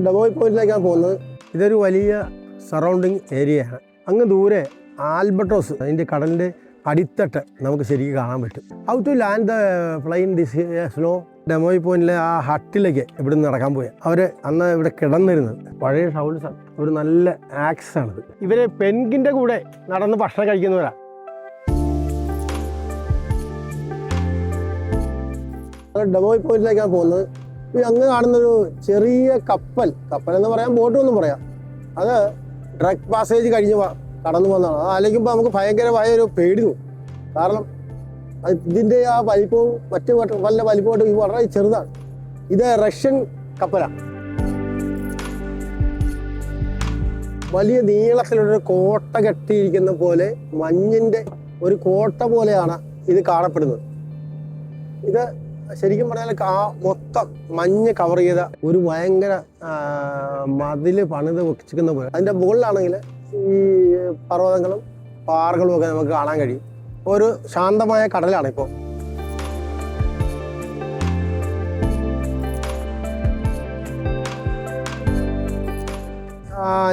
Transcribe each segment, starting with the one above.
ഡെമോയ് പോയിന്റിലേക്കാണ് പോകുന്നത്. ഇതൊരു വലിയ സറൗണ്ടിങ് ഏരിയയാണ്. അങ്ങ് ദൂരെ ആൽബട്രോസ്, അതിൻ്റെ കടലിൻ്റെ അടിത്തട്ട് നമുക്ക് ശരിക്കും കാണാൻ പറ്റും. How to land the plane this slow. ഡെമോയ് പോയിന്റിലെ ആ ഹട്ടിലേക്ക് ഇവിടെ നിന്ന് നടക്കാൻ പോയി. അവർ അന്ന് ഇവിടെ കിടന്നിരുന്നത് പഴയ ഷൗൾസ്, ഒരു നല്ല ആക്സ് ആണിത്. ഇവർ പെൻഗിൻ്റെ കൂടെ നടന്ന് ഭക്ഷണം കഴിക്കുന്നവരാണ്. ഡെമോയ് പോയിന്റിലേക്കാണ് പോകുന്നത്. അങ്ങ് കാണുന്നൊരു ചെറിയ കപ്പൽ എന്ന് പറയാം, ബോട്ടുമെന്നും പറയാം. അത് ഡ്രഗ് പാസേജ് കഴിഞ്ഞ് കടന്നു പോകുന്നതാണ്. അത് ആലോചിക്കുമ്പോൾ നമുക്ക് ഭയങ്കരമായ ഒരു പേടി തോന്നും. കാരണം ഇതിൻ്റെ ആ വലിപ്പവും മറ്റു വല്ല വലിപ്പമായിട്ട് ഇത് വളരെ ചെറുതാണ്. ഇത് റഷ്യൻ കപ്പലാണ്. വലിയ നീളത്തിലൊരു കോട്ട കെട്ടിയിരിക്കുന്ന പോലെ, മഞ്ഞിൻ്റെ ഒരു കോട്ട പോലെയാണ് ഇത് കാണപ്പെടുന്നത്. ഇത് ശരിക്കും പറഞ്ഞാൽ മൊത്തം മഞ്ഞ് കവർ ചെയ്ത ഒരു ഭയങ്കര മതില് പണിത് വെച്ചിരിക്കുന്ന പോലെ. അതിൻ്റെ മുകളിലാണെങ്കിൽ ഈ പർവ്വതങ്ങളും പാറകളും ഒക്കെ നമുക്ക് കാണാൻ കഴിയും. ഒരു ശാന്തമായ കടലാണ് ഇപ്പോൾ.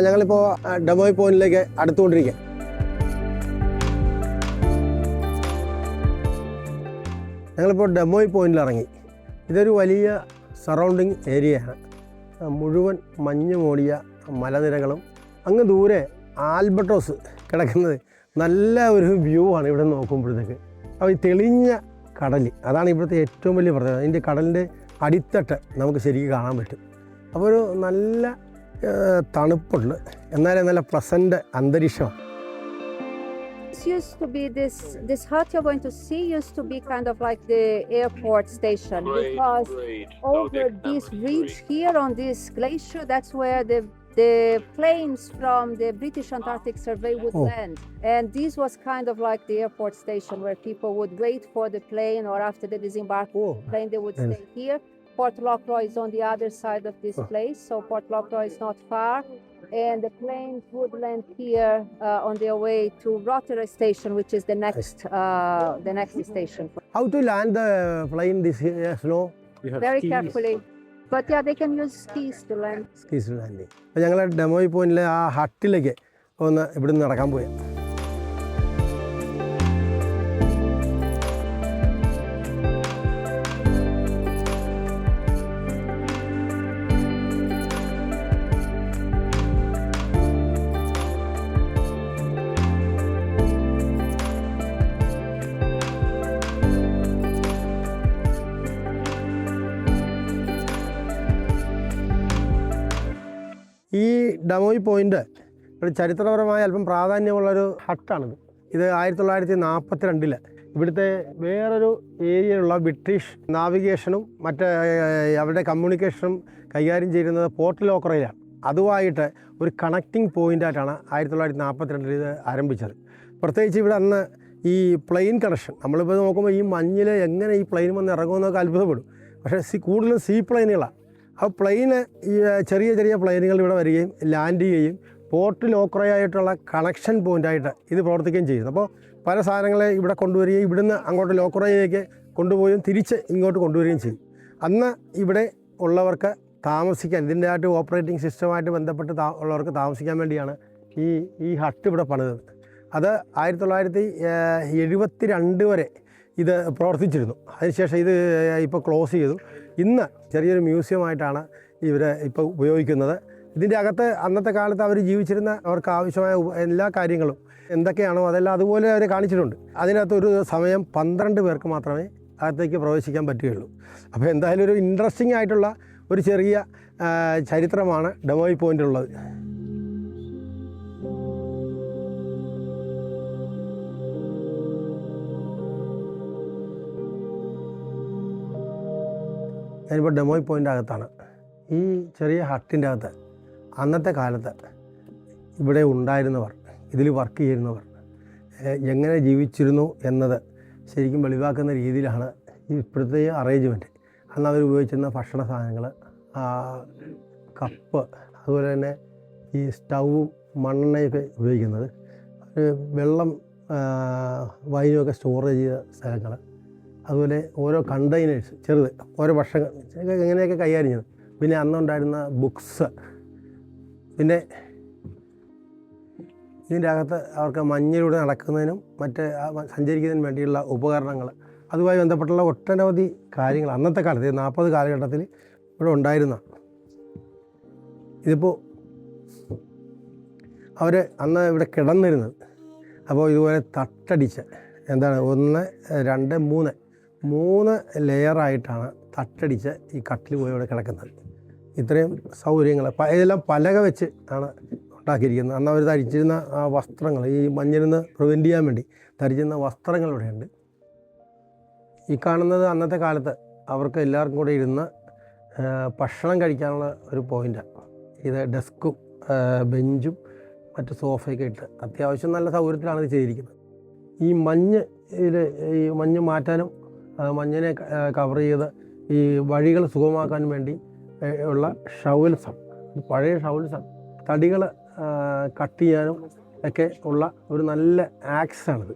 ഞങ്ങളിപ്പോൾ ഡെമോയ് പോയിന്റിലേക്ക് അടുത്തുകൊണ്ടിരിക്കുക. ഞങ്ങളിപ്പോൾ ഡെമോയ് പോയിന്റിൽ ഇറങ്ങി. ഇതൊരു വലിയ സറൗണ്ടിങ് ഏരിയയാണ്. മുഴുവൻ മഞ്ഞ് മൂടിയ മലനിരകളും അങ്ങ് ദൂരെ ആൽബട്രോസ് കിടക്കുന്നത്. നല്ല ഒരു വ്യൂ ആണ് ഇവിടെ നോക്കുമ്പോഴത്തേക്ക്. അപ്പോൾ ഈ തെളിഞ്ഞ കടൽ, അതാണ് ഇവിടുത്തെ ഏറ്റവും വലിയ പ്രത്യേകത. അതിൻ്റെ കടലിൻ്റെ അടിത്തട്ട് നമുക്ക് ശരിക്കും കാണാൻ പറ്റും. അപ്പോൾ ഒരു നല്ല തണുപ്പുണ്ട്, എന്നാലും നല്ല പ്ലസൻ്റ് അന്തരീക്ഷമാണ്. Used to be this hut you're going to see used to be kind of like the airport station, because over this ridge here on this glacier, that's where the planes from the British Antarctic Survey would land. And this was kind of like the airport station where people would wait for the plane, or after they disembark the plane they would stay here. Port Lockroy is on the other side of this place, so Port Lockroy is not far. And the planes would land here on their way to Rotterdam station, which is the next station. How to land the plane this slow? Very carefully. But yeah, they can use skis to land. Skis to land. അപ്പോൾ ഞങ്ങൾ ഡെമോയ് പോയിന്റിലെ ആ ഹട്ടിലേക്ക് ഒന്ന് ഇവിടുന്ന് നടക്കാൻ പോയി. ഈ ഡെമോയ് point ഒരു ചരിത്രപരമായ അല്പം പ്രാധാന്യമുള്ളൊരു ഹട്ടാണിത്. ഇത് 1942 ഇവിടുത്തെ വേറൊരു ഏരിയയിലുള്ള ബ്രിട്ടീഷ് നാവിഗേഷനും മറ്റ് അവരുടെ കമ്മ്യൂണിക്കേഷനും കൈകാര്യം ചെയ്യുന്നത് പോർട്ട് ലോക്രോയിലാണ്. അതുമായിട്ട് ഒരു കണക്റ്റിംഗ് പോയിൻ്റായിട്ടാണ് 1942 ഇത് ആരംഭിച്ചത്. പ്രത്യേകിച്ച് ഇവിടെ അന്ന് ഈ പ്ലെയിൻ കണക്ഷൻ, നമ്മളിപ്പോൾ നോക്കുമ്പോൾ ഈ മഞ്ഞിൽ എങ്ങനെ ഈ പ്ലെയിൻ വന്ന് ഇറങ്ങുമെന്നൊക്കെ അത്ഭുതപ്പെടും. പക്ഷേ കൂടുതലും സീ പ്ലെയിനുകളാണ്. ആ പ്ലെയിന്, ഈ ചെറിയ ചെറിയ പ്ലെയിനുകൾ ഇവിടെ വരികയും ലാൻഡ് ചെയ്യുകയും പോർട്ട് ലോക്രോയായിട്ടുള്ള കണക്ഷൻ പോയിൻ്റായിട്ട് ഇത് പ്രവർത്തിക്കുകയും ചെയ്യുന്നു. അപ്പോൾ പല സാധനങ്ങളെ ഇവിടെ കൊണ്ടുവരികയും ഇവിടുന്ന് അങ്ങോട്ട് ലോക്രോയിലേക്ക് കൊണ്ടുപോയും തിരിച്ച് ഇങ്ങോട്ട് കൊണ്ടുവരികയും ചെയ്യും. അന്ന് ഇവിടെ ഉള്ളവർക്ക് താമസിക്കാൻ, ഇതിൻ്റെ ആയിട്ട് ഓപ്പറേറ്റിംഗ് സിസ്റ്റമായിട്ട് ബന്ധപ്പെട്ട് ഉള്ളവർക്ക് താമസിക്കാൻ വേണ്ടിയാണ് ഈ ഹട്ട് ഇവിടെ പണിതത്. അത് 1972 വരെ ഇത് പ്രവർത്തിച്ചിരുന്നു. അതിനുശേഷം ഇത് ഇപ്പോൾ ക്ലോസ് ചെയ്തു. ഇന്ന് ചെറിയൊരു മ്യൂസിയമായിട്ടാണ് ഇവർ ഇപ്പോൾ ഉപയോഗിക്കുന്നത്. ഇതിൻ്റെ അകത്ത് അന്നത്തെ കാലത്ത് അവർ ജീവിച്ചിരുന്ന, അവർക്ക് ആവശ്യമായ എല്ലാ കാര്യങ്ങളും എന്തൊക്കെയാണോ അതെല്ലാം അതുപോലെ അവർ കാണിച്ചിട്ടുണ്ട്. അതിനകത്ത് ഒരു സമയം 12 പേർക്ക് മാത്രമേ അകത്തേക്ക് പ്രവേശിക്കാൻ പറ്റുകയുള്ളൂ. അപ്പോൾ എന്തായാലും ഒരു ഇൻട്രസ്റ്റിംഗ് ആയിട്ടുള്ള ഒരു ചെറിയ ചരിത്രമാണ് ഡെമോയ് പോയിൻ്റിലുള്ളത്. ഞാനിപ്പോൾ ഡെമോയ് പോയിൻ്റ് അകത്താണ്. ഈ ചെറിയ ഹട്ടിൻ്റെ അകത്ത് അന്നത്തെ കാലത്ത് ഇവിടെ ഉണ്ടായിരുന്നവർ, ഇതിൽ വർക്ക് ചെയ്യുന്നവർ എങ്ങനെ ജീവിച്ചിരുന്നു എന്നത് ശരിക്കും വെളിവാക്കുന്ന രീതിയിലാണ് ഈ പ്രത്യേക അറേഞ്ച്മെൻറ്റ്. അന്ന് അവർ ഉപയോഗിച്ചിരുന്ന ഭക്ഷണ സാധനങ്ങൾ, കപ്പ്, അതുപോലെ തന്നെ ഈ സ്റ്റൗവും മണ്ണെണ്ണയൊക്കെ ഉപയോഗിക്കുന്നത്, വെള്ളം വൈനുമൊക്കെ സ്റ്റോർ ചെയ്ത സ്ഥലങ്ങൾ, അതുപോലെ ഓരോ കണ്ടെയ്നേഴ്സ് ചെറുത്, ഓരോ ഭക്ഷണം എങ്ങനെയൊക്കെ കൈകാര്യം ചെയ്യുന്നത്. പിന്നെ അന്നുണ്ടായിരുന്ന ബുക്സ്, പിന്നെ ഇതിൻ്റെ അകത്ത് അവർക്ക് മഞ്ഞിലൂടെ നടക്കുന്നതിനും മറ്റ് സഞ്ചരിക്കുന്നതിനും വേണ്ടിയുള്ള ഉപകരണങ്ങൾ, അതുമായി ബന്ധപ്പെട്ടുള്ള ഒട്ടനവധി കാര്യങ്ങൾ അന്നത്തെ കാലത്ത് 40 കാലഘട്ടത്തിൽ ഇവിടെ ഉണ്ടായിരുന്ന. ഇതിപ്പോൾ അവർ അന്ന് ഇവിടെ കിടന്നിരുന്നത്. അപ്പോൾ ഇതുപോലെ തട്ടടിച്ച് എന്താണ് 1, 2, 3 ലെയറായിട്ടാണ് തട്ടടിച്ച് ഈ കട്ടിൽ പോയി ഇവിടെ കിടക്കുന്നത്. ഇത്രയും സൗകര്യങ്ങൾ ഇതെല്ലാം പലക വെച്ച് ആണ് ഉണ്ടാക്കിയിരിക്കുന്നത്. അന്ന് അവർ ധരിച്ചിരുന്ന ആ വസ്ത്രങ്ങൾ, ഈ മഞ്ഞിൽ നിന്ന് പ്രിവെൻറ്റ് ചെയ്യാൻ വേണ്ടി ധരിച്ചിരുന്ന വസ്ത്രങ്ങൾ ഇവിടെയുണ്ട്. ഈ കാണുന്നത് അന്നത്തെ കാലത്ത് അവർക്ക് എല്ലാവർക്കും കൂടെ ഇരുന്ന് ഭക്ഷണം കഴിക്കാനുള്ള ഒരു പോയിൻ്റാണ്. ഇത് ഡെസ്കും ബെഞ്ചും മറ്റ് സോഫയൊക്കെ ഇട്ട് അത്യാവശ്യം നല്ല സൗകര്യത്തിലാണ് ഇത് ചെയ്തിരിക്കുന്നത്. ഈ മഞ്ഞ് മാറ്റാനും മഞ്ഞിനെ കവർ ചെയ്ത് ഈ വഴികൾ സുഗമമാക്കാൻ വേണ്ടി ഉള്ള ഷവൽസാണ്, പഴയ ഷവൽസാണ്. തടികൾ കട്ട് ചെയ്യാനും ഒക്കെ ഉള്ള ഒരു നല്ല ആക്സാണിത്.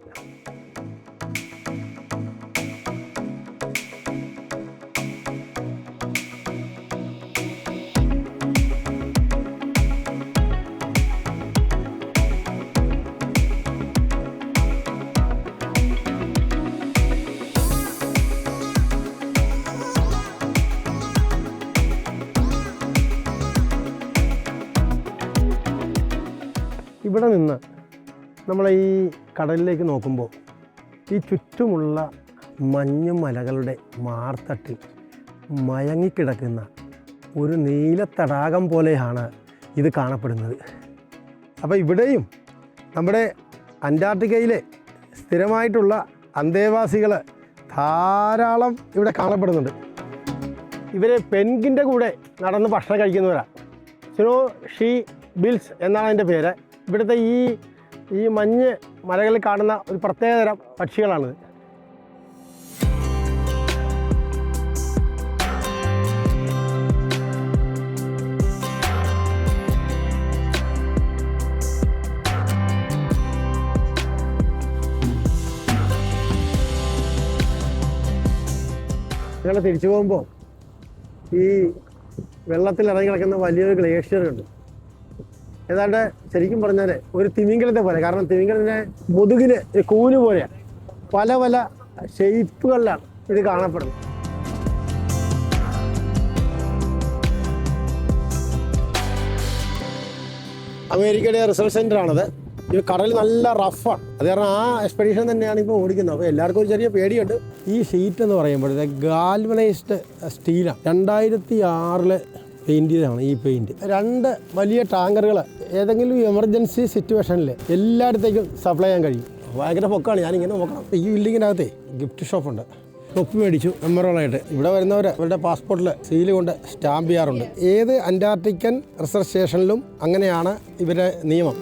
ഇവിടെ നിന്ന് നമ്മൾ ഈ കടലിലേക്ക് നോക്കുമ്പോൾ ഈ ചുറ്റുമുള്ള മഞ്ഞു മലകളുടെ മാർത്തട്ടിൽ മയങ്ങിക്കിടക്കുന്ന ഒരു നീല തടാകം പോലെയാണ് ഇത് കാണപ്പെടുന്നത്. അപ്പോൾ ഇവിടെയും നമ്മുടെ അന്റാർട്ടിക്കയിലെ സ്ഥിരമായിട്ടുള്ള അന്തേവാസികൾ ധാരാളം ഇവിടെ കാണപ്പെടുന്നുണ്ട്. ഇവർ പെൻഗിൻ്റെ കൂടെ നടന്ന് ഭക്ഷണം കഴിക്കുന്നവരാണ്. സ്നോ ഷീ ബിൽസ് എന്നാണ് അതിൻ്റെ പേര്. ഇവിടുത്തെ ഈ മഞ്ഞ് മലകളിൽ കാണുന്ന ഒരു പ്രത്യേകതരം പക്ഷികളാണിത്. ഞങ്ങൾ തിരിച്ചു പോകുമ്പോൾ ഈ വെള്ളത്തിൽ ഇറങ്ങി കിടക്കുന്ന വലിയൊരു ഗ്ലേഷ്യറുണ്ട്. ഏതാണ്ട് ശരിക്കും പറഞ്ഞാൽ ഒരു തിമിംഗലത്തെ പോലെ, കാരണം തിമിംഗലത്തിൻ്റെ മുതുകിന് കൂന് പോലെയാണ്. പല പല ഷെയ്പ്പുകളിലാണ് ഇത് കാണപ്പെടുന്നത്. അമേരിക്കയുടെ റിസർച്ച് സെൻ്ററാണത്. ഈ കടൽ നല്ല റഫാണ്. അത് കാരണം ആ എക്സ്പെഡീഷൻ തന്നെയാണ് ഇപ്പോൾ ഓടിക്കുന്നത്. അപ്പോൾ എല്ലാവർക്കും ഒരു ചെറിയ പേടിയുണ്ട്. ഈ ഷീറ്റ് എന്ന് പറയുമ്പോഴത്തെ ഗാൽവനൈസ്ഡ് സ്റ്റീലാണ്. 2006 പെയിൻറ്റ് ചെയ്തതാണ് ഈ പെയിൻറ്റ്. 2 വലിയ ടാങ്കറുകൾ ഏതെങ്കിലും എമർജൻസി സിറ്റുവേഷനിൽ എല്ലായിടത്തേക്കും സപ്ലൈ ചെയ്യാൻ കഴിയും. ഭയങ്കര പൊക്കമാണ്. ഞാനിങ്ങനെ നോക്കണം. ഈ ബിൽഡിങ്ങിനകത്തെ ഗിഫ്റ്റ് ഷോപ്പുണ്ട്. തൊപ്പി മേടിച്ചു മെമ്മറോളായിട്ട്. ഇവിടെ വരുന്നവർ അവരുടെ പാസ്പോർട്ടിൽ സീല് കൊണ്ട് സ്റ്റാമ്പ് ചെയ്യാറുണ്ട്. ഏത് അന്റാർട്ടിക്കൻ റിസർച്ച് സ്റ്റേഷനിലും അങ്ങനെയാണ് ഇവരുടെ നിയമം.